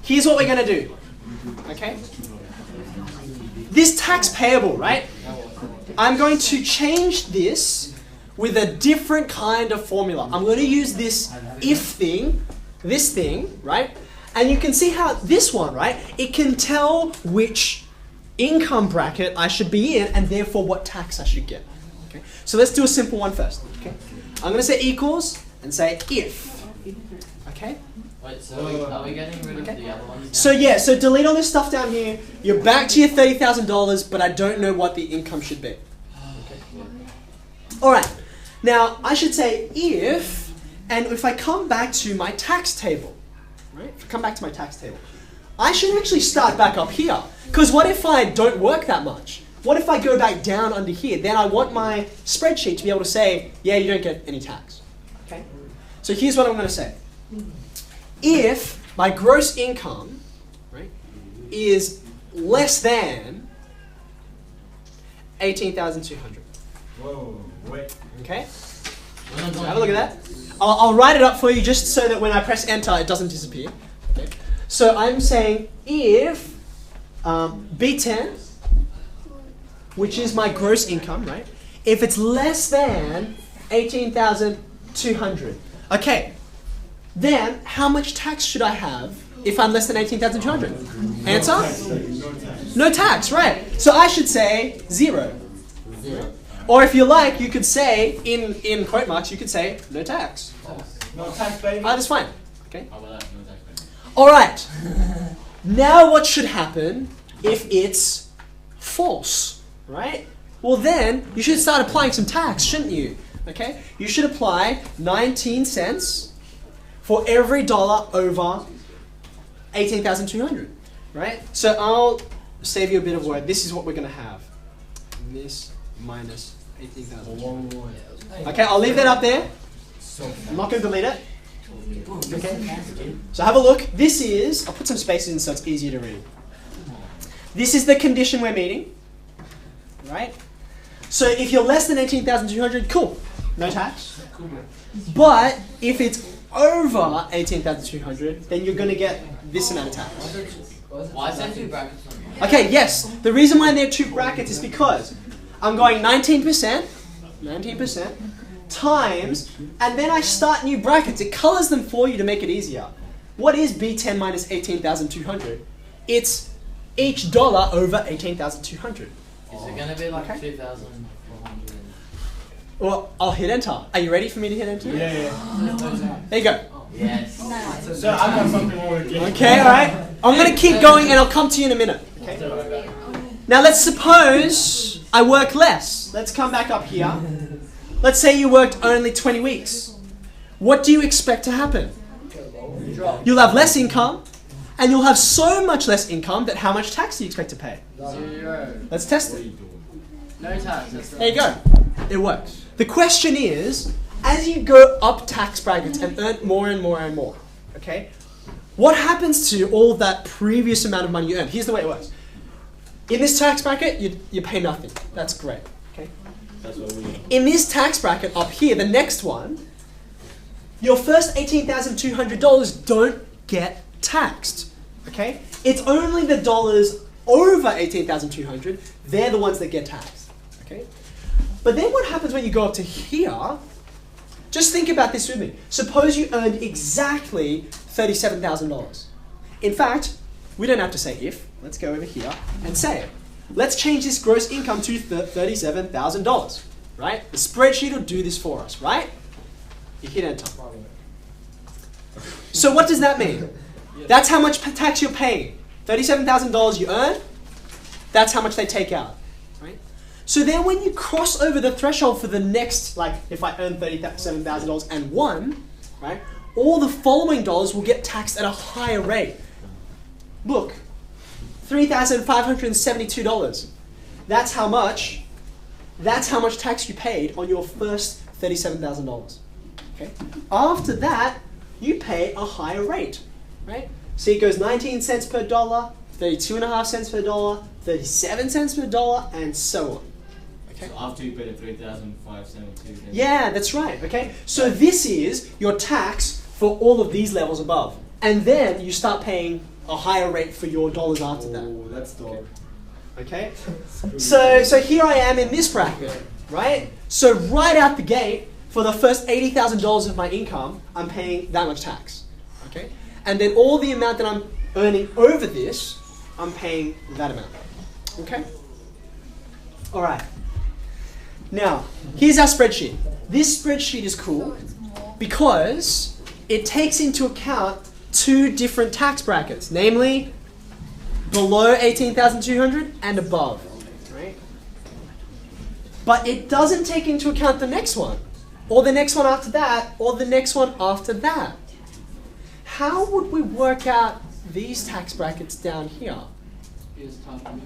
here's what we're going to do. Okay? This tax payable, right? I'm going to change this with a different kind of formula. I'm going to use this if thing, this thing, right? And you can see how this one, right? It can tell which income bracket I should be in and therefore what tax I should get. Okay? So let's do a simple one first. Okay? I'm going to say equals and say if. Okay? Wait, so are we getting rid of the other ones now? So yeah, so delete all this stuff down here. You're back to your $30,000, but I don't know what the income should be. Okay. All right. Now I should say if, and if I come back to my tax table, right? If I come back to my tax table, I should actually start back up here. Because what if I don't work that much? What if I go back down under here? Then I want my spreadsheet to be able to say, yeah, you don't get any tax. Okay. So here's what I'm going to say. If my gross income, right, is less than 18,200. Whoa, wait. Okay? So have a look at that. I'll write it up for you just so that when I press enter, it doesn't disappear. Okay? So I'm saying if B10, which is my gross income, right? If it's less than 18,200. Okay. Then, how much tax should I have if I'm less than 18,200? Answer? No tax, right. So I should say 0. Or if you like, you could say, in quote marks, you could say no tax. No tax, baby. That's fine. Okay. All right. Now what should happen if it's false, right? Well then, you should start applying some tax, shouldn't you? Okay. You should apply 19 cents for every dollar over 18,200, right? So I'll save you a bit of work. This is what we're going to have. This minus 18,200. Okay, I'll leave that up there. I'm not going to delete it. Okay. So have a look. This is, I'll put some spaces in so it's easier to read. This is the condition we're meeting, right? So if you're less than 18,200, cool, no tax. But if it's over 18,200, then you're going to get this amount of tax. Why is there 2 brackets on here? Okay, yes. The reason why there are 2 brackets is because I'm going 19% times, and then I start new brackets. It colors them for you to make it easier. What is B10 minus 18,200? It's each dollar over 18,200. Is it going to be like Okay. 2,400? Well, I'll hit enter. Are you ready for me to hit enter? Yeah. There you go. Yes. So I've got something more to get. Okay, alright. I'm going to keep going and I'll come to you in a minute. Okay. Now let's suppose I work less. Let's come back up here. Let's say you worked only 20 weeks. What do you expect to happen? You'll have less income, and you'll have so much less income that how much tax do you expect to pay? 0. Let's test it. No tax. That's There you go. It works. The question is, as you go up tax brackets and earn more and more and more, okay, what happens to all that previous amount of money you earned? Here's the way it works. In this tax bracket, you pay nothing. That's great. Okay. In this tax bracket up here, the next one, your first $18,200 don't get taxed. Okay. It's only the dollars over 18,200. They're the ones that get taxed. Okay. But then what happens when you go up to here? Just think about this with me. Suppose you earned exactly $37,000. In fact, we don't have to say if. Let's go over here and say it. Let's change this gross income to $37,000, right? The spreadsheet will do this for us, right? You hit enter. So what does that mean? That's how much tax you're paying. $37,000 you earn, that's how much they take out, right? So then when you cross over the threshold for the next, like if I earn $37,000 and 1, right? All the following dollars will get taxed at a higher rate. Look, $3,572. That's how much tax you paid on your first $37,000. Okay? After that, you pay a higher rate, right? So it goes 19 cents per dollar, 32.5 cents per dollar, 37 cents per dollar, and so on. Okay? So after you pay the 3,572. Yeah, that's right. Okay? So this is your tax for all of these levels above. and then you start paying a higher rate for your dollars after that. Oh, that's dope. Okay? So here I am in this bracket, right? So right out the gate, for the first $80,000 of my income, I'm paying that much tax. Okay? And then all the amount that I'm earning over this, I'm paying that amount. Okay? All right. Now, here's our spreadsheet. This spreadsheet is cool because it takes into account two different tax brackets, namely below 18,200 and above, right? But it doesn't take into account the next one, or the next one after that, or the next one after that. How would we work out these tax brackets down here? Here's time for me.